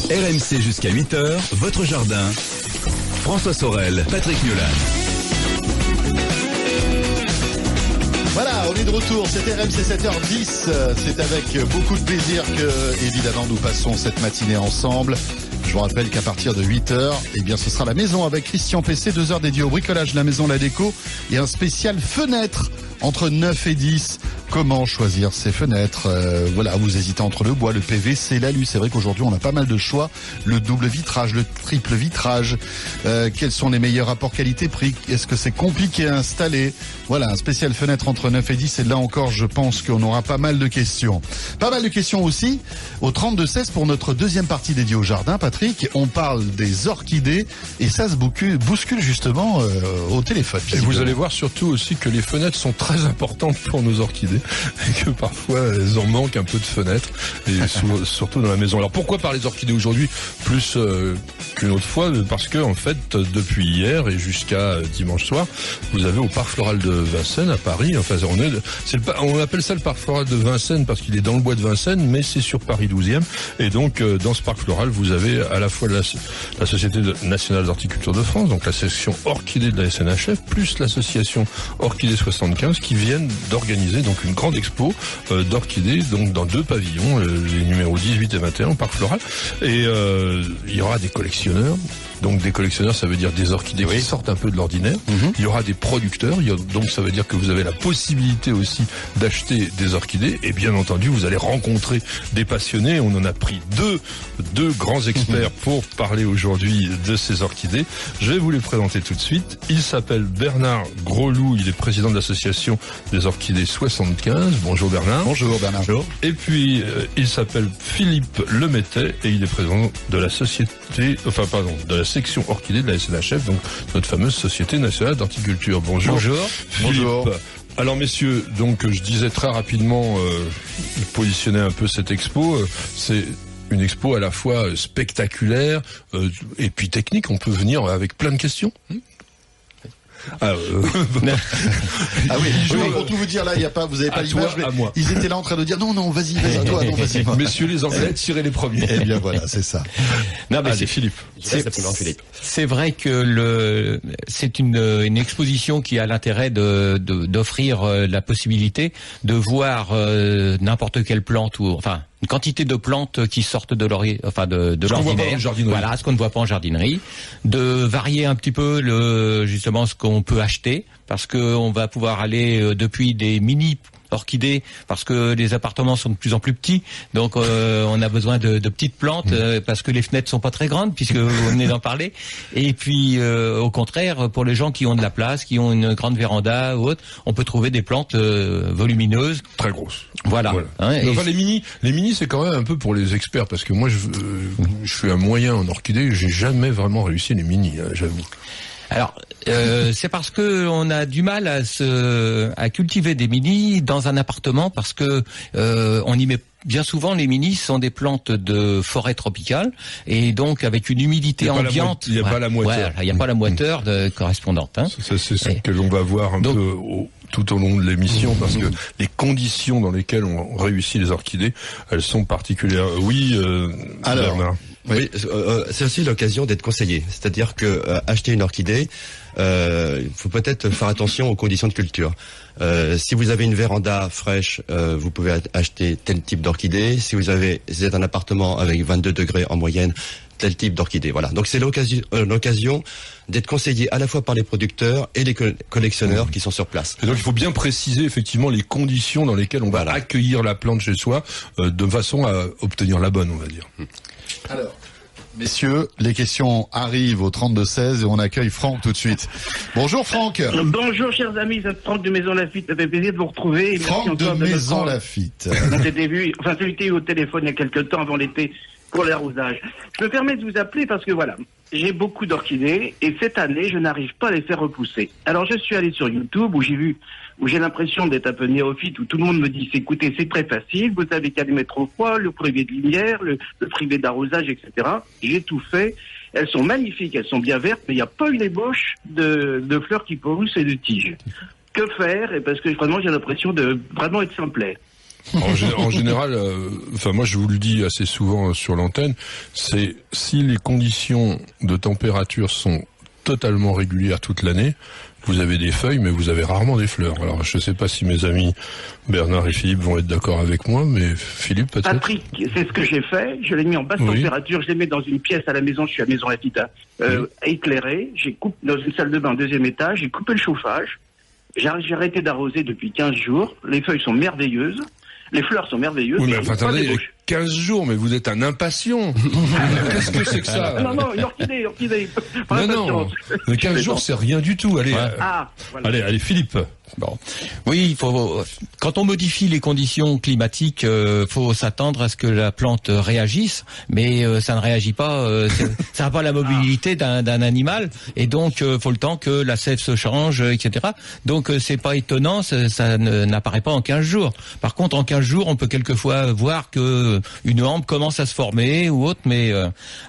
RMC jusqu'à 8h, votre jardin. François Sorel, Patrick Miolan. Voilà, on est de retour, c'est RMC 7h10, c'est avec beaucoup de plaisir que, évidemment, nous passons cette matinée ensemble. Je vous rappelle qu'à partir de 8h, eh bien, ce sera la maison avec Christian PC, 2 heures dédiées au bricolage de la maison, la déco, et un spécial fenêtre entre 9 et 10. Comment choisir ces fenêtres? Voilà, vous hésitez entre le bois, le PVC, l'alu. C'est vrai qu'aujourd'hui, on a pas mal de choix. Le double vitrage, le triple vitrage. Quels sont les meilleurs rapports qualité-prix? Est-ce que c'est compliqué à installer? Voilà, un spécial fenêtre entre 9 et 10. Et là encore, je pense qu'on aura pas mal de questions. Pas mal de questions aussi au 32-16 pour notre deuxième partie dédiée au jardin. Patrick, on parle des orchidées et ça se bouscule justement au téléphone. Et vous allez voir surtout aussi que les fenêtres sont très importantes pour nos orchidées et que parfois elles en manquent un peu de fenêtres et surtout dans la maison. Alors pourquoi parler des orchidées aujourd'hui plus qu'une autre fois? Parce que en fait depuis hier et jusqu'à dimanche soir, vous avez au parc floral de Vincennes à Paris, enfin on appelle ça le parc floral de Vincennes parce qu'il est dans le bois de Vincennes, mais c'est sur Paris 12e et donc dans ce parc floral vous avez à la fois la Société nationale d'horticulture de France, donc la section orchidée de la SNHF, plus l'association Orchidée 75 qui viennent d'organiser donc une grande expo d'orchidées donc dans 2 pavillons, les numéros 18 et 21 au parc floral, et il y aura des collectionneurs. Donc des collectionneurs, ça veut dire des orchidées qui sortent un peu de l'ordinaire. Il y aura des producteurs, donc ça veut dire que vous avez la possibilité aussi d'acheter des orchidées. Et bien entendu, vous allez rencontrer des passionnés. On en a pris deux grands experts pour parler aujourd'hui de ces orchidées. Je vais vous les présenter tout de suite. Il s'appelle Bernard Grosloup, il est président de l'association des orchidées 75. Bonjour Bernard. Bonjour Bernard. Bonjour. Et puis il s'appelle Philippe Lemettet et il est président de la de la section orchidée de la SNHF, donc notre fameuse Société nationale d'horticulture. Bonjour. Bonjour. Philippe. Bonjour. Alors messieurs, donc je disais très rapidement, positionner un peu cette expo, c'est une expo à la fois spectaculaire et puis technique. On peut venir avec plein de questions. Ah oui, pour tout vous dire, là, vous avez pas l'image, mais ils étaient là en train de dire non, vas-y, toi, non, vas-y. Messieurs les Anglais, tirez les premiers. Eh bien voilà, c'est ça. Non, mais c'est Philippe. C'est vrai que c'est une exposition qui a l'intérêt d'offrir la possibilité de voir n'importe quelle plante une quantité de plantes qui sortent de l'ordinaire, voilà, ce qu'on ne voit pas en jardinerie, de varier un petit peu justement ce qu'on peut acheter, parce que on va pouvoir aller depuis des mini orchidées, parce que les appartements sont de plus en plus petits, donc on a besoin de petites plantes parce que les fenêtres sont pas très grandes, puisque vous venez d'en parler. Et puis au contraire, pour les gens qui ont de la place, qui ont une grande véranda ou autre, on peut trouver des plantes volumineuses, très grosses. Voilà. Hein, enfin, les mini, c'est quand même un peu pour les experts, parce que moi, je fais un moyen en orchidée, j'ai jamais vraiment réussi les mini, j'avoue. Alors, c'est parce que on a du mal à cultiver des mini dans un appartement, parce que on y met bien souvent, les minis sont des plantes de forêt tropicale, et donc avec une humidité ambiante. Il n'y a pas la moiteur. Il n'y a pas la moiteur correspondante. Hein. C'est ce que l'on va voir peu tout au long de l'émission, parce que les conditions dans lesquelles on réussit les orchidées, elles sont particulières. Oui, Bernard. Oui, c'est aussi l'occasion d'être conseillé. C'est-à-dire que acheter une orchidée, il faut peut-être faire attention aux conditions de culture. Si vous avez une véranda fraîche, vous pouvez acheter tel type d'orchidée. Si vous êtes un appartement avec 22 degrés en moyenne, tel type d'orchidée. Voilà. Donc c'est l'occasion d'être conseillé à la fois par les producteurs et les collectionneurs qui sont sur place. Et donc il faut bien préciser effectivement les conditions dans lesquelles on va accueillir la plante chez soi, de façon à obtenir la bonne, on va dire. Alors, messieurs, les questions arrivent au 32-16 et on accueille Franck tout de suite. Bonjour Franck. Bonjour chers amis, c'est Franck de Maison Lafitte, ça fait plaisir de vous retrouver. Et Franck de Maison Lafitte. On s'était vu, eu au téléphone il y a quelques temps avant l'été pour l'arrosage. Je me permets de vous appeler parce que voilà, j'ai beaucoup d'orchidées et cette année je n'arrive pas à les faire repousser. Alors je suis allé sur YouTube où j'ai l'impression d'être un peu néophyte, où tout le monde me dit écoutez, c'est très facile, vous avez qu'à les mettre au froid, le privé de lumière, le privé d'arrosage, etc. J'ai tout fait. Elles sont magnifiques, elles sont bien vertes, mais il n'y a pas une ébauche de fleurs qui poussent et de tiges. Que faire? Et parce que vraiment j'ai l'impression de vraiment être sans plaie. En général, enfin moi je vous le dis assez souvent sur l'antenne, c'est si les conditions de température sont totalement régulières toute l'année, vous avez des feuilles, mais vous avez rarement des fleurs. Alors, je ne sais pas si mes amis Bernard et Philippe vont être d'accord avec moi, mais Philippe, peut-être. Patrick, c'est ce que j'ai fait. Je l'ai mis en basse température. Je l'ai mis dans une pièce à la maison. Je suis à Maison Lafita, éclairée. J'ai coupé dans une salle de bain, 2e étage. J'ai coupé le chauffage. J'ai arrêté d'arroser depuis 15 jours. Les feuilles sont merveilleuses. Les fleurs sont merveilleuses. Oui, mais enfin, attendez, 15 jours, mais vous êtes un impatient. Qu'est-ce que c'est que ça? Non, une orchidée. Non, 15 jours, c'est rien du tout. Allez, voilà. allez, Philippe. Bon. Oui, quand on modifie les conditions climatiques, faut s'attendre à ce que la plante réagisse, mais ça ne réagit pas, ça n'a pas la mobilité d'un animal, et donc faut le temps que la sève se change, etc. Donc c'est pas étonnant, ça n'apparaît pas en 15 jours. Par contre, en 15 jours, on peut quelquefois voir que une hampe commence à se former ou autre, mais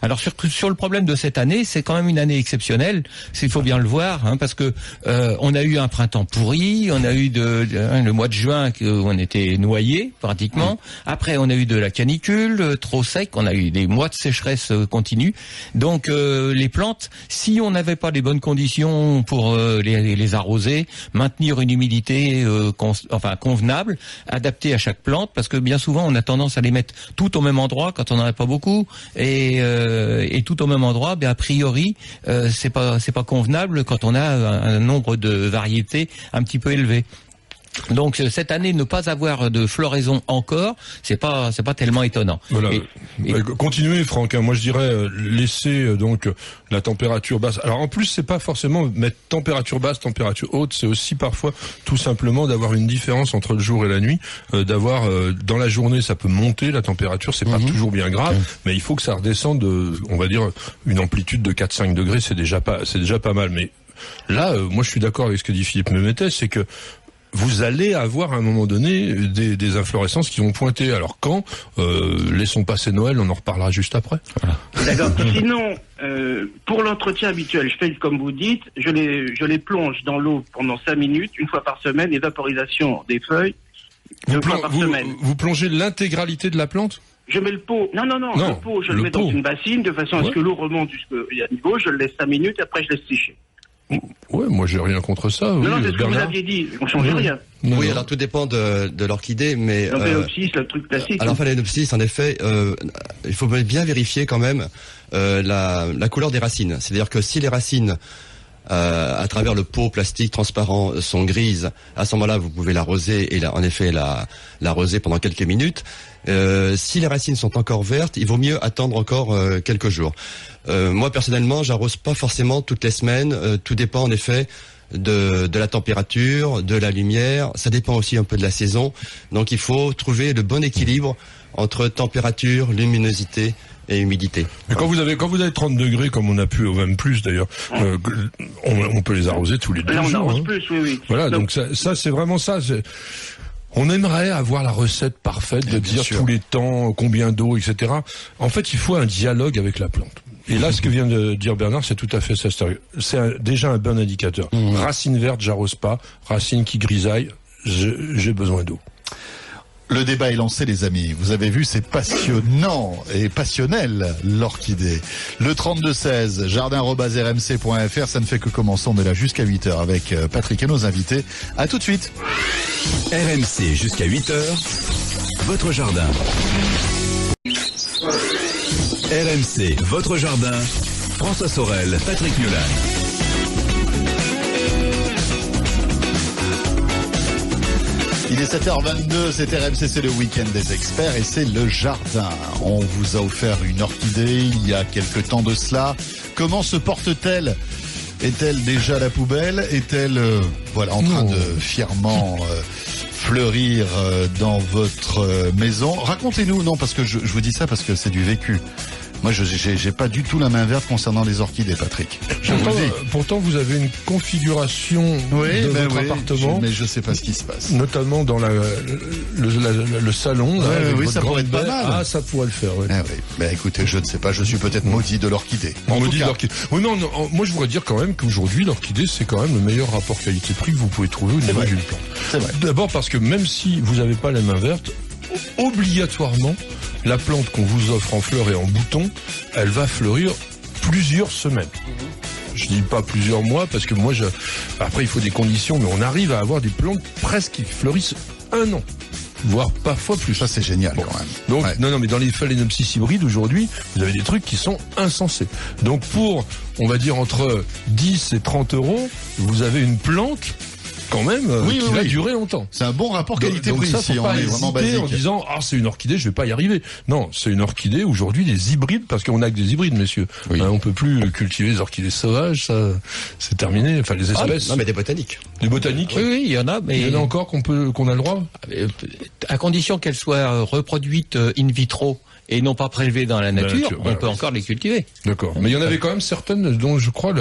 alors sur le problème de cette année, c'est quand même une année exceptionnelle, il faut bien le voir, hein, parce que on a eu un printemps pourri. On a eu le mois de juin où on était noyé pratiquement. Après, on a eu de la canicule, trop sec. On a eu des mois de sécheresse continue. Donc, les plantes, si on n'avait pas les bonnes conditions pour les arroser, maintenir une humidité convenable, adaptée à chaque plante, parce que bien souvent, on a tendance à les mettre tout au même endroit quand on n'en a pas beaucoup, et tout au même endroit, a priori, c'est pas convenable quand on a un nombre de variétés un petit peu élevé. Donc cette année, ne pas avoir de floraison encore, c'est pas tellement étonnant. Voilà. Continuez, Franck. Moi, je dirais laisser donc la température basse. Alors en plus, c'est pas forcément mettre température basse, température haute. C'est aussi parfois tout simplement d'avoir une différence entre le jour et la nuit. D'avoir dans la journée, ça peut monter la température. C'est pas toujours bien grave, mais il faut que ça redescende on va dire une amplitude de 4-5 degrés. C'est déjà pas mal. Mais là, moi, je suis d'accord avec ce que dit Philippe Memetet, c'est que vous allez avoir à un moment donné des inflorescences qui vont pointer. Alors quand laissons passer Noël, on en reparlera juste après. Voilà. D'accord. Sinon, pour l'entretien habituel, je fais comme vous dites, je les plonge dans l'eau pendant 5 minutes, une fois par semaine, et vaporisation des feuilles, deux fois par semaine. Vous plongez l'intégralité de la plante? Je mets le pot. Non, le pot, je le mets dans une bassine de façon à ce que l'eau remonte jusqu'à niveau, je le laisse 5 minutes, et après je laisse sécher. Ouais, moi j'ai rien contre ça. Oui, non, c'est ce que vous aviez dit, on change rien. Oui, alors tout dépend de l'orchidée, mais... L'Empénopsis, le truc classique. Alors, Phalaenopsis, en effet, il faut bien vérifier quand même la couleur des racines. C'est-à-dire que si les racines, à travers le pot plastique transparent, sont grises, à ce moment-là, vous pouvez l'arroser et en effet l'arroser pendant quelques minutes. Si les racines sont encore vertes, il vaut mieux attendre encore quelques jours. Moi, personnellement, j'arrose pas forcément toutes les semaines. Tout dépend en effet de la température, de la lumière. Ça dépend aussi un peu de la saison. Donc, il faut trouver le bon équilibre entre température, luminosité et humidité. Mais quand vous avez 30 degrés, comme on a pu, ou même plus d'ailleurs, on peut les arroser tous les 2 jours. Là, on arrose plus, oui. Voilà, donc ça c'est vraiment ça. On aimerait avoir la recette parfaite de dire tous les temps, combien d'eau, etc. En fait, il faut un dialogue avec la plante. Et là, ce que vient de dire Bernard, c'est tout à fait ça. C'est déjà un bon indicateur. Racine verte, j'arrose pas. Racine qui grisaille, j'ai besoin d'eau. Le débat est lancé, les amis. Vous avez vu, c'est passionnant et passionnel, l'orchidée. Le 32-16, jardin@rmc.fr, ça ne fait que commencer. On est là jusqu'à 8h avec Patrick et nos invités. À tout de suite. RMC jusqu'à 8h, votre jardin. RMC, votre jardin. François Sorel, Patrick Mulan. Il est 7h22, c'est RMC, c'est le week-end des experts et c'est le jardin. On vous a offert une orchidée il y a quelque temps de cela. Comment se porte-t-elle ? Est-elle déjà à la poubelle ? Est-elle en train de fièrement fleurir dans votre maison ? Racontez-nous, non, parce que je vous dis ça parce que c'est du vécu. Moi, j'ai pas du tout la main verte concernant les orchidées, Patrick. Pourtant, vous avez une configuration de votre appartement. Mais je sais pas ce qui se passe. Notamment dans le salon. Là, oui, ça pourrait être pas mal. Ah, ça pourrait le faire, oui. Mais écoutez, je ne sais pas, je suis peut-être maudit de l'orchidée. Maudit de l'orchidée. Oui, non, moi je voudrais dire quand même qu'aujourd'hui, l'orchidée, c'est quand même le meilleur rapport qualité-prix que vous pouvez trouver au niveau d'une plante. C'est vrai. D'abord parce que même si vous n'avez pas les mains vertes, obligatoirement, la plante qu'on vous offre en fleurs et en bouton, elle va fleurir plusieurs semaines. Je dis pas plusieurs mois parce que moi, après il faut des conditions, mais on arrive à avoir des plantes presque qui fleurissent 1 an. Voire parfois plus. Ça, c'est génial, quand même. Donc, Ouais. non, mais dans les phalaenopsis hybrides, aujourd'hui, vous avez des trucs qui sont insensés. Donc, pour, on va dire, entre 10 et 30 euros, vous avez une plante, quand même, Oui, qui oui, va oui. durer longtemps. C'est un bon rapport Donc qualité-prix ça, ici. faut On pas est vraiment hésiter en basique. disant, c'est une orchidée, je vais pas y arriver. Non, c'est une orchidée, aujourd'hui, des hybrides, parce qu'on a que des hybrides, messieurs. Oui. On peut plus cultiver des orchidées sauvages, ça, c'est terminé. Enfin, les espèces. Non, mais des botaniques. Des botaniques. Oui, oui, il y en a, mais Il y en a encore qu'on a le droit. à condition qu'elles soient reproduites in vitro et non pas prélevées dans la nature, on voilà. peut encore les cultiver. D'accord. Mais il y en avait quand même certaines dont je crois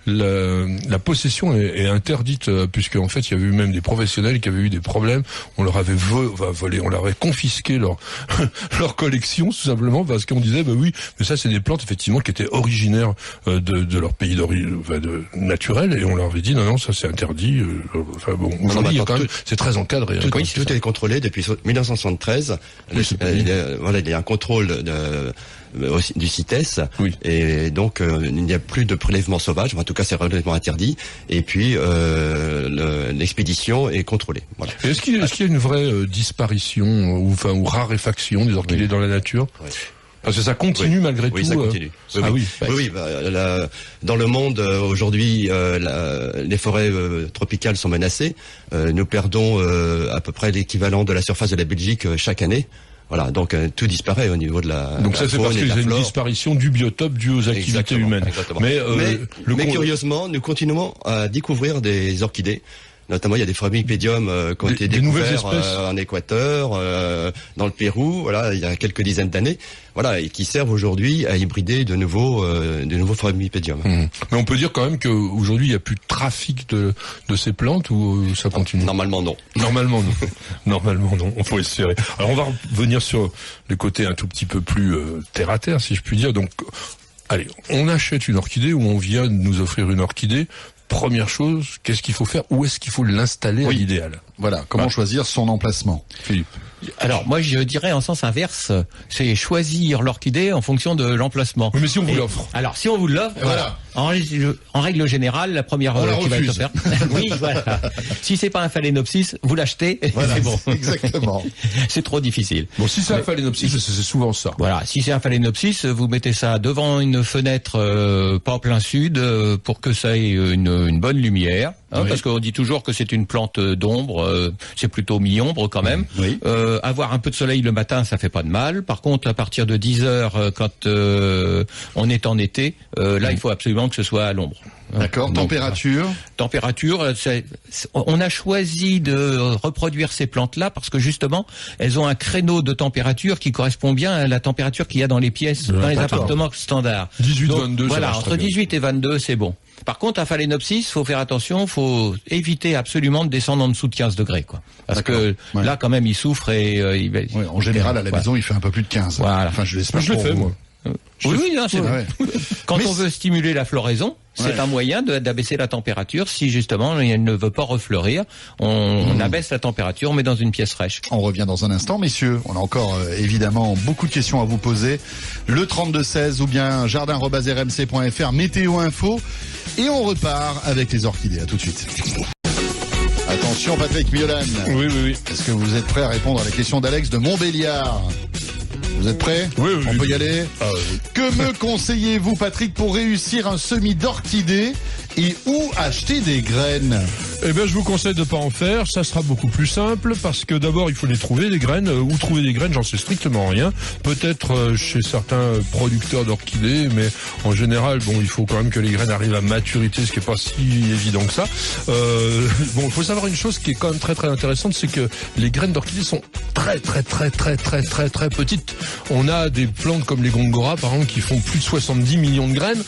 la possession est interdite, puisque en fait il y avait eu même des professionnels qui avaient eu des problèmes. On leur avait volé, on leur avait confisqué leur leur collection tout simplement parce qu'on disait bah oui, mais ça c'est des plantes effectivement qui étaient originaires de leur pays d'origine naturel, et on leur avait dit non ça c'est interdit. Enfin bon, aujourd'hui il y a quand même, c'est très encadré. Tout est contrôlé depuis 1973. Voilà, il y a un contrôle du CITES, Oui. et donc il n'y a plus de prélèvement sauvage, en tout cas c'est relativement interdit, et puis l'expédition est contrôlée. Voilà. Est-ce qu'il y a une vraie disparition ou raréfaction des orchidées dans la nature? Oui. Parce que ça continue malgré Oui, tout. ça continue. Oui. Dans le monde aujourd'hui, les forêts tropicales sont menacées. Nous perdons à peu près l'équivalent de la surface de la Belgique chaque année. Voilà, donc tout disparaît au niveau de la. Donc ça c'est parce qu'il y a une disparition du biotope due aux activités humaines. Exactement. Mais curieusement, nous continuons à découvrir des orchidées. Notamment, il y a des formipédiums qui ont été découverts en Équateur, dans le Pérou, voilà, il y a quelques dizaines d'années, voilà, et qui servent aujourd'hui à hybrider de nouveaux formipédiums. Mais on peut dire quand même qu'aujourd'hui il n'y a plus de trafic de ces plantes, ou ça continue? Normalement non. Normalement non. Normalement non. On faut espérer. Alors on va revenir sur le côté un tout petit peu plus terre à terre, si je puis dire. Donc, allez, on achète une orchidée, ou on vient de nous offrir une orchidée. Première chose, qu'est-ce qu'il faut faire? Où est-ce qu'il faut l'installer à l'idéal? Voilà, comment choisir son emplacement? Philippe. Alors moi je dirais en sens inverse, c'est choisir l'orchidée en fonction de l'emplacement. Oui, mais si on vous l'offre. Alors si on vous l'offre, Voilà. en règle générale, la première On la qui va être refuse. offerte. Oui, voilà. Si c'est pas un phalaenopsis, vous l'achetez, et Voilà, c'est bon. exactement. C'est trop difficile. Bon, si c'est un phalaenopsis, c'est souvent ça. Voilà, si c'est un phalaenopsis, vous mettez ça devant une fenêtre pas en plein sud pour que ça ait une bonne lumière, Oui. parce qu'on dit toujours que c'est une plante d'ombre, c'est plutôt mi-ombre quand même. Oui. Avoir un peu de soleil le matin, ça fait pas de mal. Par contre, à partir de 10 heures, quand on est en été, là il faut absolument que ce soit à l'ombre. D'accord, Donc, température. Température, on a choisi de reproduire ces plantes-là parce que justement, elles ont un créneau de température qui correspond bien à la température qu'il y a dans les pièces, dans les appartements standards. 18-22, ça voilà, marche entre très bien. 18 et 22, c'est bon. Par contre, à phalaenopsis, faut faire attention, faut éviter absolument de descendre en dessous de 15 degrés, quoi. Parce que Ouais. là, quand même, il souffre et Oui, en général, à la Voilà. maison, il fait un peu plus de 15. Voilà. Enfin, je l'espère. Je le pour fais, vous. moi. Oui, non, c'est Ouais. Quand Mais on veut stimuler la floraison, c'est Ouais. un moyen d'abaisser la température. Si justement elle ne veut pas refleurir, on abaisse la température, on met dans une pièce fraîche. On revient dans un instant, messieurs. On a encore évidemment beaucoup de questions à vous poser. Le 32-16 ou bien jardin@rmc.fr, météo info. Et on repart avec les orchidées. À tout de suite. Attention, Patrick Miolan. Oui. Est-ce que vous êtes prêt à répondre à la question d'Alex de Montbéliard? Vous êtes prêts? Oui. On peut y aller? Oui. Que me conseillez-vous, Patrick, pour réussir un semis d'orchidées et où acheter des graines? Eh bien, je vous conseille de pas en faire. Ça sera beaucoup plus simple parce que d'abord, il faut les trouver, les graines. Où trouver des graines, j'en sais strictement rien. Peut-être chez certains producteurs d'orchidées, mais en général, bon, il faut quand même que les graines arrivent à maturité, ce qui est pas si évident que ça. Bon, il faut savoir une chose qui est quand même très très intéressante, c'est que les graines d'orchidées sont très petites. On a des plantes comme les Gongora, par exemple, qui font plus de 70 millions de graines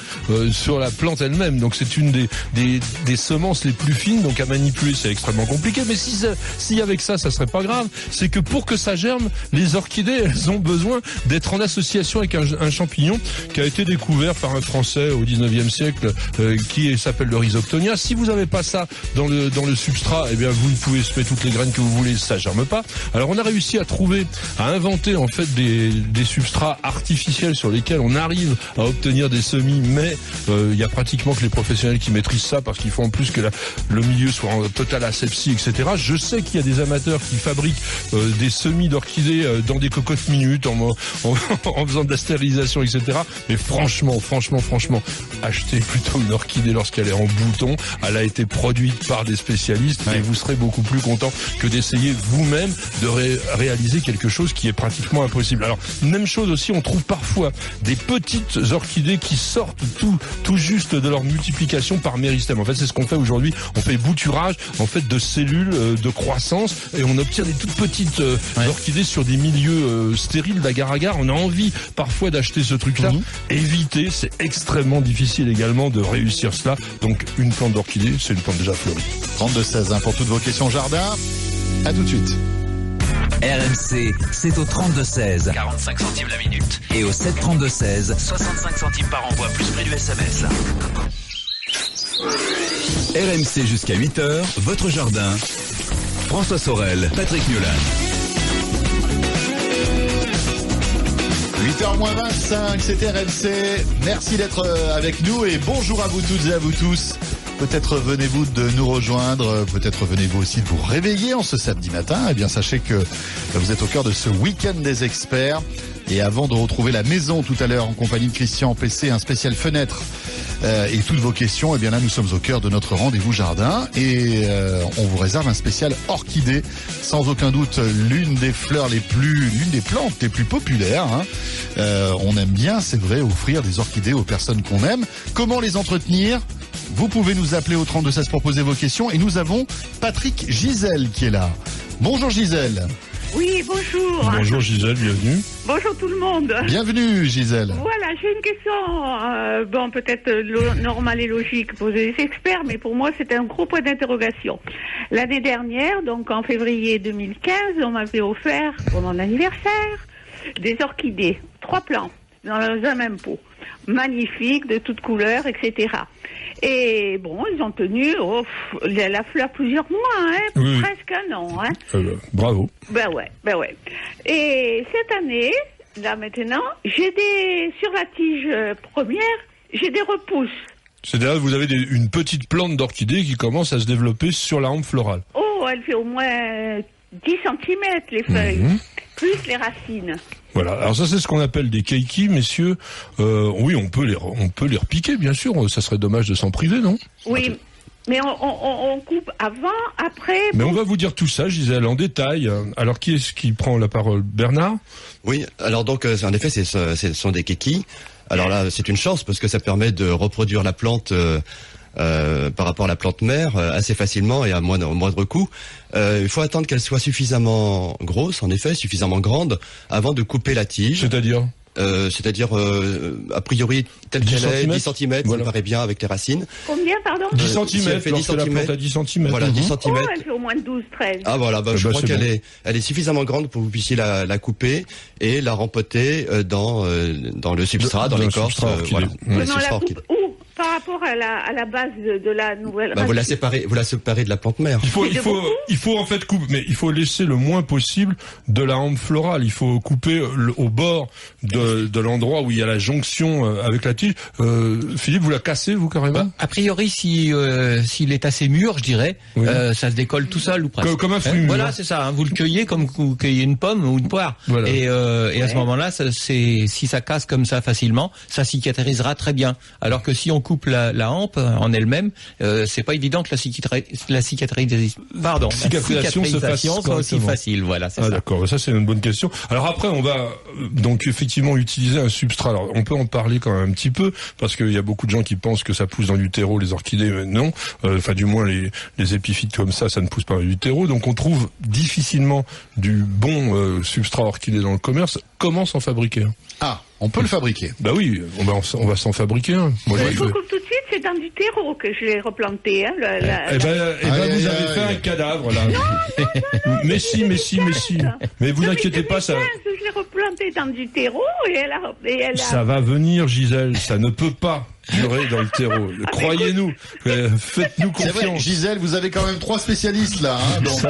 sur la plante elle-même. Donc c'est une des semences les plus fines. Donc qu'à manipuler, c'est extrêmement compliqué. Mais si avec ça serait pas grave, c'est que pour que ça germe, les orchidées, elles ont besoin d'être en association avec un champignon qui a été découvert par un Français au 19e siècle, qui s'appelle le Rhizoctonia. Si vous n'avez pas ça dans le substrat, eh bien, vous ne pouvez semer toutes les graines que vous voulez, ça germe pas. Alors, on a réussi à inventer, en fait, des substrats artificiels sur lesquels on arrive à obtenir des semis, mais il y a pratiquement que les professionnels qui maîtrisent ça, parce qu'il faut en plus que le milieu soit en totale asepsie, etc. Je sais qu'il y a des amateurs qui fabriquent des semis d'orchidées dans des cocottes minutes, en faisant de la stérilisation, etc. Mais franchement, achetez plutôt une orchidée lorsqu'elle est en bouton. Elle a été produite par des spécialistes, et vous serez beaucoup plus content que d'essayer vous-même de réaliser quelque chose qui est pratiquement impossible. Alors, même chose aussi, on trouve parfois des petites orchidées qui sortent tout juste de leur multiplication par méristème. En fait, c'est ce qu'on fait aujourd'hui. On fait bouturage, en fait, de cellules de croissance, et on obtient des toutes petites orchidées sur des milieux stériles d'agar-agar. On a envie parfois d'acheter ce truc-là. Évitez, c'est extrêmement difficile également de réussir cela. Donc, une plante d'orchidée, c'est une plante déjà fleurie. 32-16 pour toutes vos questions jardin. À tout de suite. RMC, c'est au 32-16. 45 centimes la minute. Et au 7-32-16. 65 centimes par envoi, plus prix du SMS. RMC jusqu'à 8h, votre jardin. François Sorel, Patrick Miolan. 8h-25, c'était RMC. Merci d'être avec nous et bonjour à vous toutes et à vous tous. Peut-être venez-vous de nous rejoindre, peut-être venez-vous aussi de vous réveiller en ce samedi matin. Eh bien, sachez que vous êtes au cœur de ce week-end des experts. Et avant de retrouver la maison tout à l'heure en compagnie de Christian PC, un spécial fenêtre et toutes vos questions, eh bien là nous sommes au cœur de notre rendez-vous jardin et on vous réserve un spécial orchidée, sans aucun doute l'une des plantes les plus populaires. On aime bien, c'est vrai, offrir des orchidées aux personnes qu'on aime. Comment les entretenir ? Vous pouvez nous appeler au 32-16 pour poser vos questions et nous avons Patrick Gisèle qui est là. Bonjour Gisèle. Oui, bonjour. Bonjour Gisèle, bienvenue. Bonjour tout le monde. Bienvenue Gisèle. Voilà, j'ai une question, peut-être normale et logique pour les experts, mais pour moi c'est un gros point d'interrogation. L'année dernière, donc en février 2015, on m'avait offert pour mon anniversaire des orchidées, 3 plants dans un même pot, magnifiques, de toutes couleurs, etc. Et bon, ils ont tenu la fleur plusieurs mois, presque un an. Bravo. Ben ouais. Et cette année, là maintenant, sur la tige première, j'ai des repousses. C'est-à-dire que vous avez une petite plante d'orchidée qui commence à se développer sur la hampe florale. Oh, elle fait au moins 10 cm les feuilles, plus les racines. Voilà, alors ça c'est ce qu'on appelle des keiki, messieurs. Oui, on peut les repiquer, bien sûr. Ça serait dommage de s'en priver, non ? Oui, mais on coupe avant, après... Mais on va vous dire tout ça, Gisèle, en détail. Alors qui est-ce qui prend la parole ? Bernard ? Oui, alors donc en effet, ce sont des keiki. Alors là, c'est une chance parce que ça permet de reproduire la plante par rapport à la plante mère assez facilement et à moindre coût. Il faut attendre qu'elle soit suffisamment grosse, en effet, suffisamment grande, avant de couper la tige. C'est-à-dire, a priori, telle qu'elle est, 10 cm, ça me paraît bien avec les racines. Combien, pardon ? 10 cm, si elle fait 10 cm. La plante à 10 cm. Voilà, 10 cm. Oh, elle fait au moins 12, 13. Ah voilà, je crois qu'elle est suffisamment grande pour que vous puissiez la couper et la rempoter dans le substrat, dans l'écorce. Voilà. Le substrat orchidée. Par rapport à la base de la nouvelle. Vous la séparez de la plante mère. Il faut en fait couper, mais il faut laisser le moins possible de la hampe florale. Il faut couper au bord de l'endroit où il y a la jonction avec la tige. Philippe, vous la cassez vous carrément ? A priori, s'il est assez mûr, je dirais, ça se décolle tout seul ou presque. Comme un fruit mûr. Voilà, c'est ça. Vous le cueillez comme vous cueillez une pomme ou une poire. Voilà. Et à ce moment-là, si ça casse comme ça facilement, ça cicatrisera très bien. Alors que si on coupe la hampe en elle-même, c'est pas évident que la cicatrisation se fasse soit aussi facile. Voilà, c'est ça. D'accord, ça c'est une bonne question. Alors après, on va donc effectivement utiliser un substrat. Alors on peut en parler quand même un petit peu parce qu'il y a beaucoup de gens qui pensent que ça pousse dans du terreau, les orchidées, mais non. Enfin, du moins les épiphytes comme ça ne pousse pas dans du terreau. Donc on trouve difficilement du bon substrat orchidée dans le commerce. Comment s'en fabriquer ? On peut le fabriquer. Bah oui, on va s'en fabriquer un. Moi, Il faut que tout de suite, c'est dans du terreau que je l'ai replanté. Hein, vous avez fait un cadavre là. Mais si. Mais vous inquiétez pas, ça. Je l'ai replanté dans du terreau et elle a. Ça va venir, Gisèle. Ça ne peut pas durer dans le terreau. Croyez-nous. Faites-nous confiance. C'est vrai, Gisèle, vous avez quand même 3 spécialistes là. Hein, donc,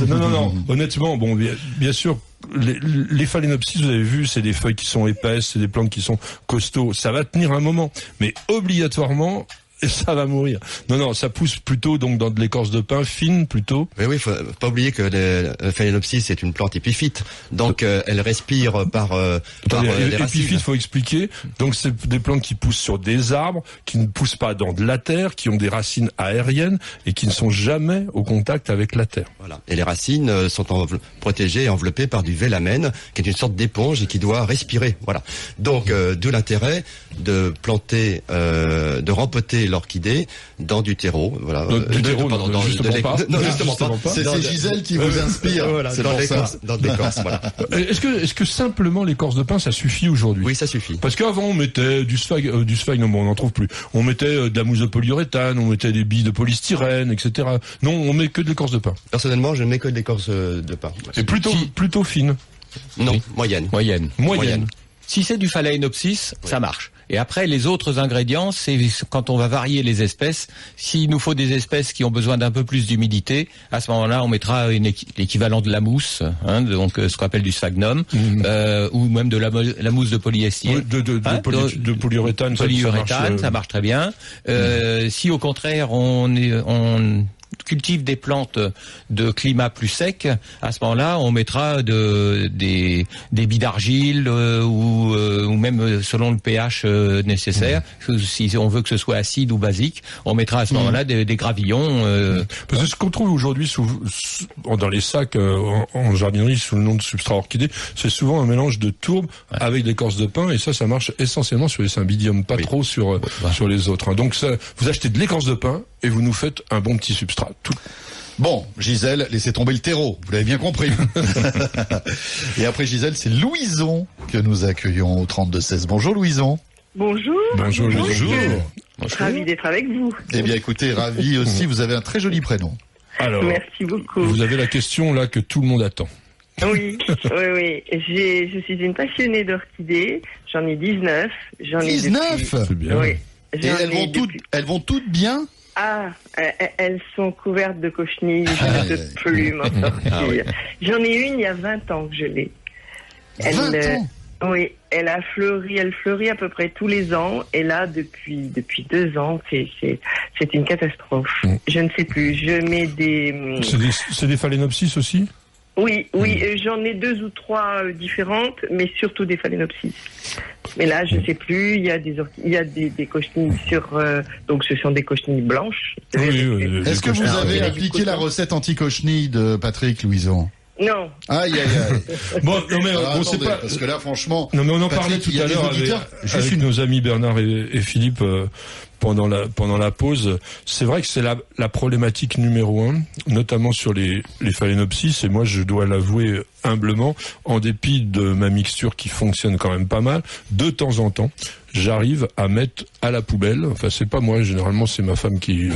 Non. Honnêtement, bon, bien sûr. Les phalaenopsis, vous avez vu, c'est des feuilles qui sont épaisses, c'est des plantes qui sont costauds. Ça va tenir un moment, mais obligatoirement, ça va mourir. Non, ça pousse plutôt donc dans de l'écorce de pin fine plutôt. Oui, faut pas oublier que le phalaenopsis c'est une plante épiphyte, donc elle respire par les racines. Épiphyte, faut expliquer. Donc c'est des plantes qui poussent sur des arbres, qui ne poussent pas dans de la terre, qui ont des racines aériennes et qui ne sont jamais au contact avec la terre. Voilà. Et les racines sont protégées et enveloppées par du vélamen, qui est une sorte d'éponge et qui doit respirer. Voilà. Donc d'où l'intérêt de planter, de rempoter l'orchidée dans du terreau, voilà. Justement pas. C'est Gisèle qui vous inspire. Voilà, c'est dans l'écorce, voilà. Est-ce que simplement l'écorce de pin ça suffit aujourd'hui? Oui, ça suffit. Parce qu'avant on mettait du sphag, non, bon, on n'en trouve plus. On mettait de la mousse de polyuréthane, on mettait des billes de polystyrène, etc. Non, on met que de l'écorce de pin. Personnellement, je mets que de l'écorce de pin. Et plutôt fine. Non, oui. Moyenne. Si c'est du phalaenopsis, ça marche. Et après, les autres ingrédients, c'est quand on va varier les espèces. S'il nous faut des espèces qui ont besoin d'un peu plus d'humidité, à ce moment-là, on mettra l'équivalent de la mousse, donc ce qu'on appelle du sphagnum, ou même de la mousse de polyester. Oui, de polyuréthane. Ça marche très bien. Si au contraire, on cultive des plantes de climat plus sec, à ce moment-là, on mettra des billes d'argile ou même selon le pH nécessaire. Si on veut que ce soit acide ou basique, on mettra à ce moment-là des gravillons. Parce que ce qu'on trouve aujourd'hui dans les sacs en jardinerie sous le nom de substrat orchidée, c'est souvent un mélange de tourbe avec de l'écorce de pin, et ça marche essentiellement sur les cymbidiums, pas trop sur les autres. Donc ça, vous achetez de l'écorce de pin et vous nous faites un bon petit substrat. Bon, Gisèle, laissez tomber le terreau, vous l'avez bien compris. Et après Gisèle, c'est Louison que nous accueillons au 32-16. Bonjour Louison. Bonjour. Bonjour. Ravi d'être avec vous. Eh bien écoutez, ravi aussi, vous avez un très joli prénom. Alors, merci beaucoup. Vous avez la question là que tout le monde attend. Oui. Je suis une passionnée d'orchidées. J'en ai 19. 19 C'est bien. Oui. Et elles vont toutes bien? Ah, elles sont couvertes de cochenilles, je ne peux plus m'en sortir. J'en ai une il y a 20 ans que je l'ai. 20 ans? Oui, elle fleurit à peu près tous les ans, et là, depuis 2 ans, c'est une catastrophe. Je ne sais plus, je mets des... C'est des phalaenopsis aussi? Oui, j'en ai 2 ou 3 différentes, mais surtout des phalaenopsis. Mais là, je ne sais plus, il y a des cochenilles donc ce sont des cochenilles blanches. Oui, est-ce que vous avez appliqué la recette anti-cochenille de Patrick Louison? Non. Aïe. Bon, non mais on sait pas. Parce que là, franchement. Non mais on en Patrick, parlait tout à l'heure avec nos amis Bernard et Philippe pendant la pause. C'est vrai que c'est la problématique numéro 1, notamment sur les phalaenopsis. Et moi, je dois l'avouer humblement, en dépit de ma mixture qui fonctionne quand même pas mal, de temps en temps, j'arrive à mettre à la poubelle. Enfin, c'est pas moi, généralement, c'est ma femme qui.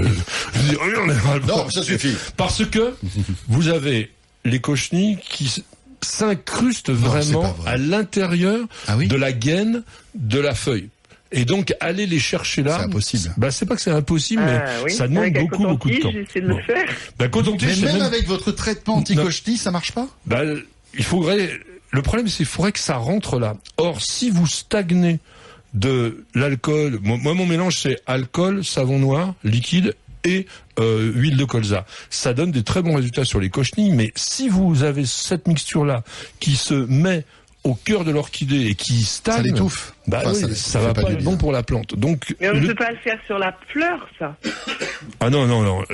Non, ça suffit. Parce que vous avez les cochenilles qui s'incrustent vraiment à l'intérieur de la gaine de la feuille. Et donc, aller les chercher là. C'est impossible. C'est pas que c'est impossible, mais ça demande beaucoup de temps. J'essaie de le faire. Mais même avec votre traitement anti-cochenille, ça marche pas? Il faudrait, le problème, c'est qu'il faudrait que ça rentre là. Or, si vous stagnez de l'alcool, moi, mon mélange, c'est alcool, savon noir, liquide, et huile de colza. Ça donne des très bons résultats sur les cochenilles, mais si vous avez cette mixture-là qui se met au cœur de l'orchidée et qui stagne, ça l'étouffe. Ça va pas être bon pour la plante. Donc, mais on ne peut pas le faire sur la fleur, ça. Ah non.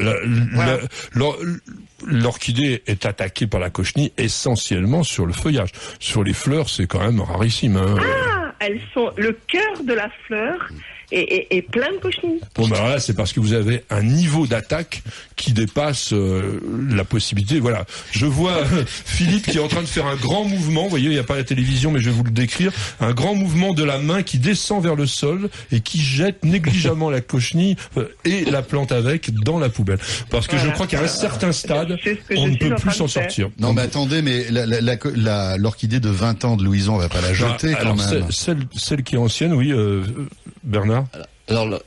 L'orchidée est attaquée par la cochenille essentiellement sur le feuillage. Sur les fleurs, c'est quand même rarissime. Elles sont le cœur de la fleur. et plein de cochenilles. Bon, ben là, c'est parce que vous avez un niveau d'attaque qui dépasse la possibilité. Voilà. Je vois Philippe qui est en train de faire un grand mouvement. Vous voyez, il n'y a pas la télévision, mais je vais vous le décrire. Un grand mouvement de la main qui descend vers le sol et qui jette négligemment la cochenille et la plante avec dans la poubelle. Parce que je crois qu'à un certain stade, on ne peut plus s'en sortir. Non, mais attendez, mais l'orchidée de 20 ans de Louison, on va pas la jeter quand même. Celle qui est ancienne, oui, Bernard. Alors,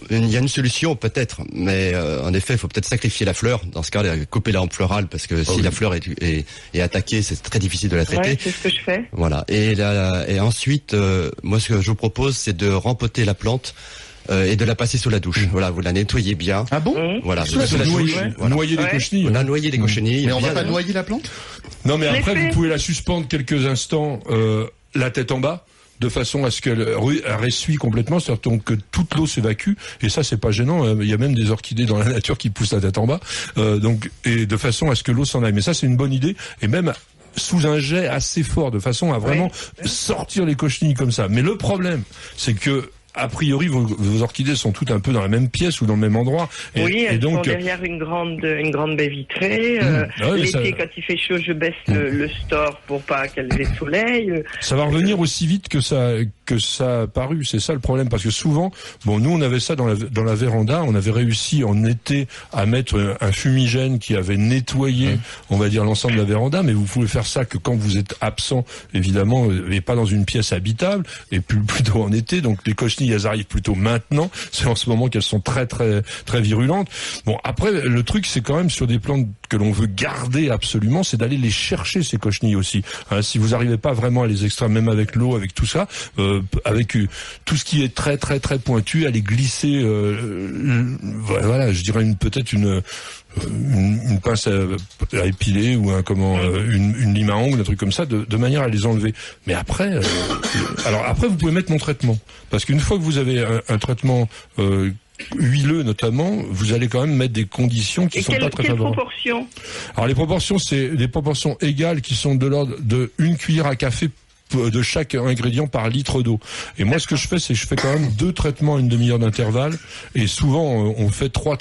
il y a une solution peut-être, mais en effet, il faut peut-être sacrifier la fleur. Dans ce cas, couper la hampe florale, parce que si la fleur est attaquée, c'est très difficile de la traiter. Ouais, c'est ce que je fais. Voilà. Et ensuite, moi, ce que je vous propose, c'est de rempoter la plante. Et de la passer sous la douche. Voilà, vous la nettoyez bien. Ah bon? Voilà. Noyer les cochenilles. On a noyé les cochenilles. Mais on va pas noyer la plante? Non, mais après, vous pouvez la suspendre quelques instants, la tête en bas, de façon à ce qu'elle ressuie complètement, c'est-à-dire que toute l'eau s'évacue, et ça c'est pas gênant, il y a même des orchidées dans la nature qui poussent la tête en bas, et de façon à ce que l'eau s'en aille. Mais ça c'est une bonne idée, et même sous un jet assez fort, de façon à vraiment sortir les cochenilles comme ça. Mais le problème, c'est que a priori, vos orchidées sont toutes un peu dans la même pièce ou dans le même endroit. Oui, elles sont derrière une grande baie vitrée. L'été, quand il fait chaud, je baisse le store pour pas qu'elles aient soleil. Ça va revenir aussi vite que ça a paru. C'est ça le problème, parce que souvent, nous on avait ça dans la véranda. On avait réussi en été à mettre un fumigène qui avait nettoyé, on va dire, l'ensemble de la véranda. Mais vous pouvez faire ça que quand vous êtes absent, évidemment, et pas dans une pièce habitable, et plutôt en été. Donc les cochenilles, elles arrivent plutôt maintenant. C'est en ce moment qu'elles sont très très très virulentes. Bon, après le truc, c'est quand même sur des plantes que l'on veut garder absolument, c'est d'aller les chercher, ces cochenilles aussi. Si vous n'arrivez pas vraiment à les extraire, même avec l'eau, avec tout ça, avec tout ce qui est très très très pointu, à les glisser, voilà, je dirais peut-être une pince à épiler ou une lime à ongles, un truc comme ça, de manière à les enlever. Mais après, alors après vous pouvez mettre mon traitement, parce qu'une fois que vous avez un traitement huileux notamment, vous allez quand même mettre des conditions qui sont pas très favorables. Quelles proportions? Alors les proportions, c'est des proportions égales qui sont de l'ordre de 1 cuillère à café de chaque ingrédient par litre d'eau. Et moi, ce que je fais, c'est que je fais quand même 2 traitements à une demi-heure d'intervalle. Et souvent, on fait 3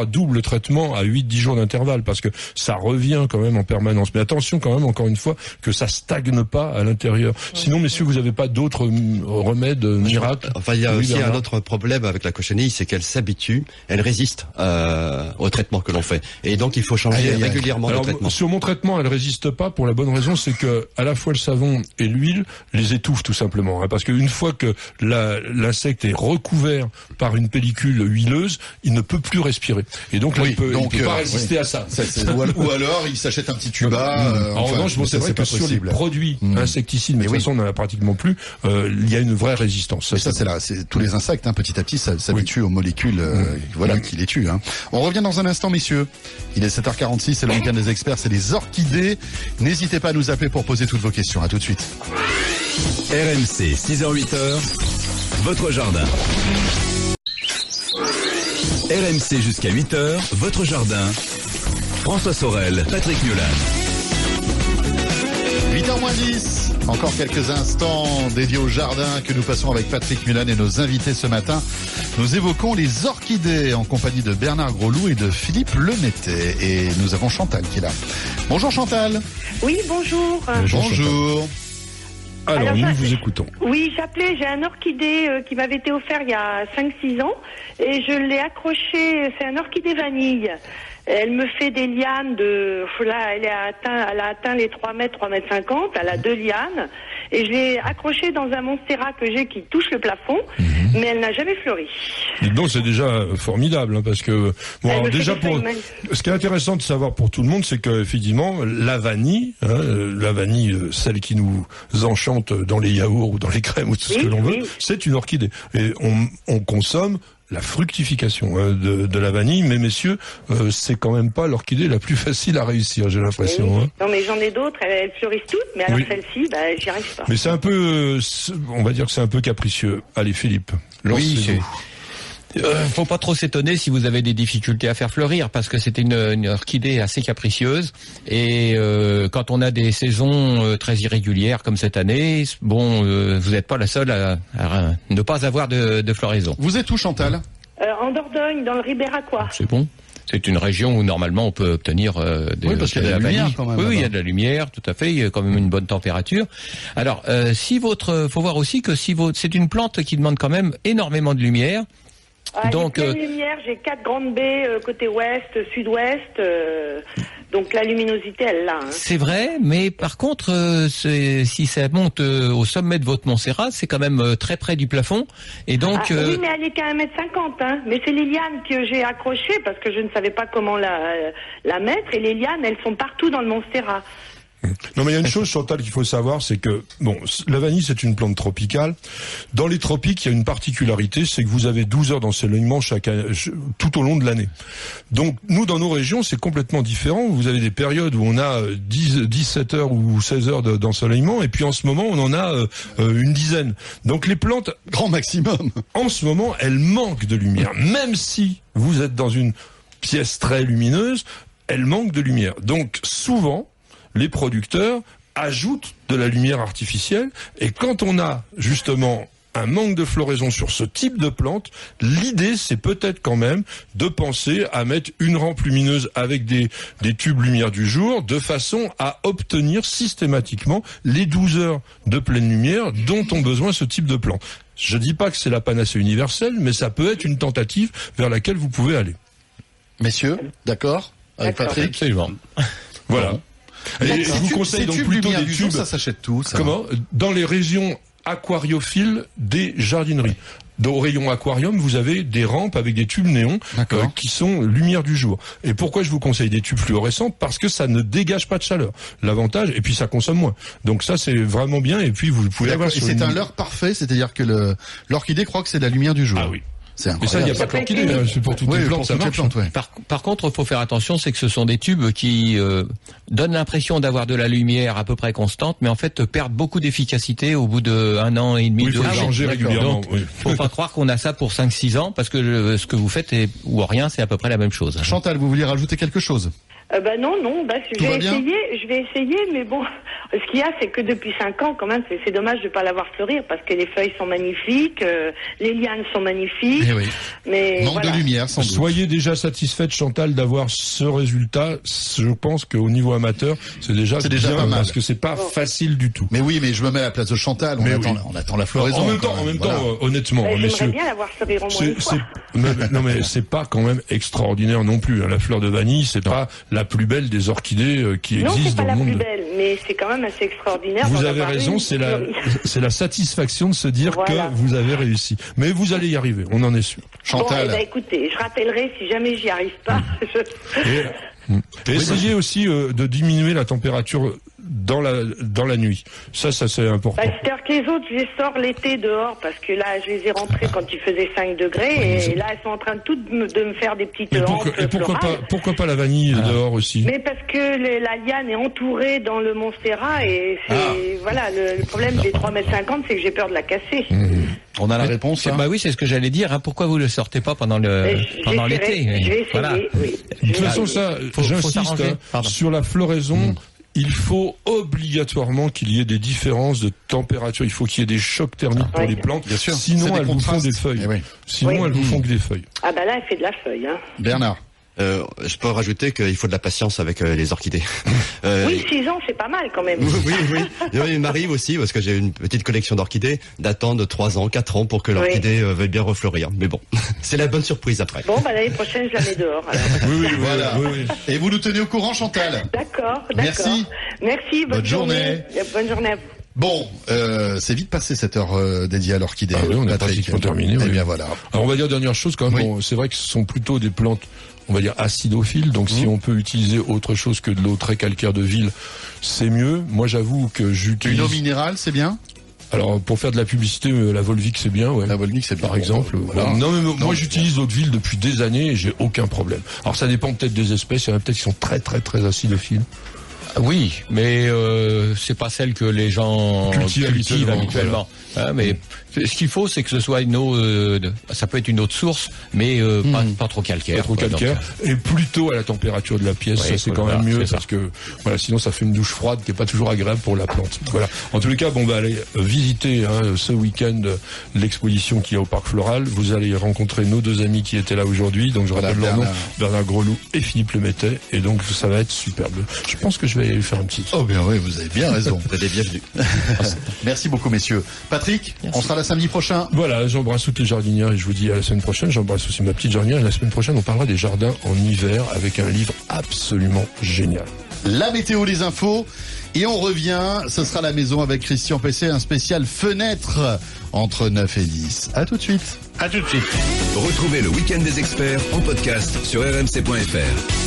doubles traitements à 8-10 jours d'intervalle, parce que ça revient quand même en permanence. Mais attention quand même, encore une fois, que ça stagne pas à l'intérieur. Sinon, messieurs, vous n'avez pas d'autres remèdes miracles? Enfin, il y a aussi un autre problème avec la cochenille, c'est qu'elle s'habitue, elle résiste au traitement que l'on fait. Et donc, il faut changer régulièrement le traitement. Sur mon traitement, elle résiste pas pour la bonne raison, c'est que à la fois le savon et l'huile les étouffe tout simplement, parce qu'une fois que l'insecte est recouvert par une pellicule huileuse, il ne peut plus respirer, et donc là, il peut pas résister à ça. Ou alors il s'achète un petit tuba. En revanche, c'est vrai que sur les produits insecticides, mais de toute façon on n'en a pratiquement plus, il y a une vraie résistance. Ça c'est tous les insectes, petit à petit s'habituent aux molécules qui les tuent. On revient dans un instant, messieurs. Il est 7h46, c'est le week-end des experts, c'est les orchidées. N'hésitez pas à nous appeler pour poser toutes vos questions. À tout de suite. RMC, 6h-8h, votre jardin. RMC jusqu'à 8h, votre jardin. François Sorel, Patrick Mulan. 8h-10, encore quelques instants dédiés au jardin que nous passons avec Patrick Mulan et nos invités ce matin. Nous évoquons les orchidées en compagnie de Bernard Grosloup et de Philippe Lemété. Et nous avons Chantal qui est là. Bonjour Chantal. Oui, bonjour. Bonjour. Alors, nous vous écoutons. Oui, j'appelais, j'ai un orchidée qui m'avait été offert il y a 5-6 ans et je l'ai accroché, c'est un orchidée vanille. Elle me fait des lianes là, elle a atteint les 3 mètres, 3 mètres 50, elle a 2 lianes et je l'ai accrochée dans un monstera que j'ai qui touche le plafond, mais elle n'a jamais fleuri. Donc c'est déjà formidable, parce que déjà ce qui est intéressant de savoir pour tout le monde, c'est que effectivement la vanille, celle qui nous enchante dans les yaourts ou dans les crèmes ou tout ce que l'on veut, c'est une orchidée et on consomme la fructification de la vanille, mais messieurs, c'est quand même pas l'orchidée la plus facile à réussir, j'ai l'impression. Non, mais j'en ai d'autres, elles fleurissent toutes, mais alors celle-ci, j'y arrive pas. Mais c'est un peu, on va dire que c'est un peu capricieux. Allez, Philippe, lancez-vous. Faut pas trop s'étonner si vous avez des difficultés à faire fleurir, parce que c'est une orchidée assez capricieuse, et quand on a des saisons très irrégulières comme cette année, bon, vous n'êtes pas la seule à ne pas avoir de floraison. Vous êtes où, Chantal? En Dordogne, dans le Ribéracois. C'est bon. C'est une région où normalement on peut obtenir oui, parce qu'il y a de la lumière quand même. Oui, il y a de la lumière, tout à fait. Il y a quand même une bonne température. Alors, faut voir aussi que c'est une plante qui demande quand même énormément de lumière. Donc, lumière, j'ai 4 grandes baies côté ouest, sud-ouest. Donc la luminosité, elle l'a. Hein. C'est vrai, mais par contre, si ça monte au sommet de votre Montserrat, c'est quand même très près du plafond. Et donc, oui, mais elle est qu'à 1,50 m. Hein. Mais c'est les lianes que j'ai accrochées parce que je ne savais pas comment la mettre. Et les lianes, elles sont partout dans le Montserrat. Non, mais il y a une chose, Chantal, qu'il faut savoir, c'est que, bon, la vanille, c'est une plante tropicale. Dans les tropiques, il y a une particularité, c'est que vous avez 12 heures d'ensoleillement tout au long de l'année. Donc, nous, dans nos régions, c'est complètement différent. Vous avez des périodes où on a 17 heures ou 16 heures d'ensoleillement, et puis en ce moment, on en a une dizaine. Donc, les plantes, grand maximum, en ce moment, elles manquent de lumière. Même si vous êtes dans une pièce très lumineuse, elles manquent de lumière. Donc, souvent, les producteurs ajoutent de la lumière artificielle, et quand on a justement un manque de floraison sur ce type de plante, l'idée c'est peut-être quand même de penser à mettre une rampe lumineuse avec des tubes lumière du jour, de façon à obtenir systématiquement les 12 heures de pleine lumière dont ont besoin ce type de plante. Je dis pas que c'est la panacée universelle, mais ça peut être une tentative vers laquelle vous pouvez aller. Messieurs, d'accord avec Patrick? Absolument. Voilà. Et je vous conseille donc plutôt des tubes. Ça s'achète tout, ça. Comment? Dans les régions aquariophiles des jardineries. Au rayon aquarium, vous avez des rampes avec des tubes néons qui sont lumière du jour. Et pourquoi je vous conseille des tubes fluorescents? Parce que ça ne dégage pas de chaleur. L'avantage, et puis ça consomme moins. Donc ça, c'est vraiment bien. Et puis vous pouvez avoir. Et c'est un leurre parfait, c'est-à-dire que l'orchidée croit que c'est de la lumière du jour. Ah oui. Et ça, il n'y a pas que l'orchidée, c'est pour toutes les plantes, ça marche. Par contre, il faut faire attention, c'est que ce sont des tubes qui donnent l'impression d'avoir de la lumière à peu près constante, mais en fait perdent beaucoup d'efficacité au bout d'1 an et demi, 2 ans. Il faut changer régulièrement. Donc, faut pas croire qu'on a ça pour 5-6 ans, parce que ce que vous faites ou rien, c'est à peu près la même chose. Chantal, vous vouliez rajouter quelque chose? Non, je vais essayer, mais bon, ce qu'il y a, c'est que depuis 5 ans, quand même, c'est dommage de ne pas l'avoir fleurir, parce que les feuilles sont magnifiques, les lianes sont magnifiques, mais manque de lumière, sans doute. Soyez déjà satisfaite, Chantal, d'avoir ce résultat. Je pense qu'au niveau amateur, c'est déjà bien, pas mal, parce que c'est pas facile du tout. Mais oui, mais je me mets à la place de Chantal, on attend la floraison. En même temps, honnêtement, messieurs. J'aimerais bien l'avoir fleurir au moins une fois. Non, mais c'est pas quand même extraordinaire non plus. La fleur de vanille, c'est pas la plus belle des orchidées qui existent dans le monde. Non, c'est pas la plus belle, mais c'est quand même assez extraordinaire. Vous avez raison, c'est la satisfaction de se dire que vous avez réussi. Mais vous allez y arriver, on en est sûr. Chantal. Bon, écoutez, je rappellerai si jamais j'y arrive pas. Et essayez aussi de diminuer la température dans la nuit. Ça c'est important. C'est-à-dire que les autres, je les sors l'été dehors, parce que là, je les ai rentrés quand il faisait 5 degrés, et là, elles sont en train toutes de me faire des petites rampes. Et pourquoi pas la vanille dehors aussi? Mais parce que la liane est entourée dans le Montserrat, et c'est, voilà, le problème des 3,50 m, c'est que j'ai peur de la casser. On a la réponse, Bah oui, c'est ce que j'allais dire, hein. Pourquoi vous le sortez pas pendant l'été? Je vais essayer, oui. De toute façon, ça, j'insiste, sur la floraison, il faut obligatoirement qu'il y ait des différences de température. Il faut qu'il y ait des chocs thermiques pour les plantes. Bien sûr. Sinon, elles vous font des feuilles. Sinon, elles vous font que des feuilles. Ah bah là, elle fait de la feuille, hein. Bernard. Je peux rajouter qu'il faut de la patience avec les orchidées. Oui, 6 ans, c'est pas mal quand même. Oui. Il m'arrive aussi, parce que j'ai une petite collection d'orchidées, d'attendre 3 ans, 4 ans pour que l'orchidée veuille bien refleurir. Mais bon, c'est la bonne surprise après. Bon, bah l'année prochaine, je la mets dehors. Alors. Voilà. Et vous nous tenez au courant, Chantal? D'accord. Merci. Bonne journée. Bonne journée à vous. Bon, c'est vite passé cette heure dédiée à l'orchidée. Ah oui, on a pratiquement terminé. Eh bien voilà. Alors on va dire dernière chose quand même. Bon, c'est vrai que ce sont plutôt des plantes, on va dire acidophiles. Donc si on peut utiliser autre chose que de l'eau très calcaire de ville, c'est mieux. Moi j'avoue que j'utilise. Une eau minérale, c'est bien? Alors pour faire de la publicité, la Volvic c'est bien, ouais. La Volvic c'est bien. Par exemple. Voilà. Non mais moi j'utilise l'eau de ville depuis des années et j'ai aucun problème. Alors ça dépend peut-être des espèces, il y en a peut-être qui sont très très très acidophiles. Oui, mais c'est pas celle que les gens cultivent habituellement. Voilà. Mais ce qu'il faut, c'est que ce soit une eau, ça peut être une eau de source, mais pas trop calcaire. Pas trop calcaire, et plutôt à la température de la pièce, ça c'est quand même mieux, parce que voilà, sinon ça fait une douche froide qui est pas toujours agréable pour la plante. Voilà. En tous les cas, allez visiter ce week-end l'exposition qu'il y a au Parc Floral. Vous allez rencontrer nos deux amis qui étaient là aujourd'hui, donc je rappelle leur nom, Bernard Greloux et Philippe Lemétet, et donc ça va être superbe. Je pense que je vais aller faire un petit. Oh bien oui, vous avez bien raison. Vous êtes bienvenus. Merci beaucoup messieurs. Patrick, on sera là samedi prochain. Voilà, j'embrasse toutes les jardinières et je vous dis à la semaine prochaine. J'embrasse aussi ma petite jardinière, et la semaine prochaine on parlera des jardins en hiver avec un livre absolument génial. La météo, les infos, et on revient, ce sera la maison avec Christian Pesset, un spécial fenêtre entre 9 et 10. À tout de suite. À tout de suite. Retrouvez le week-end des experts en podcast sur rmc.fr.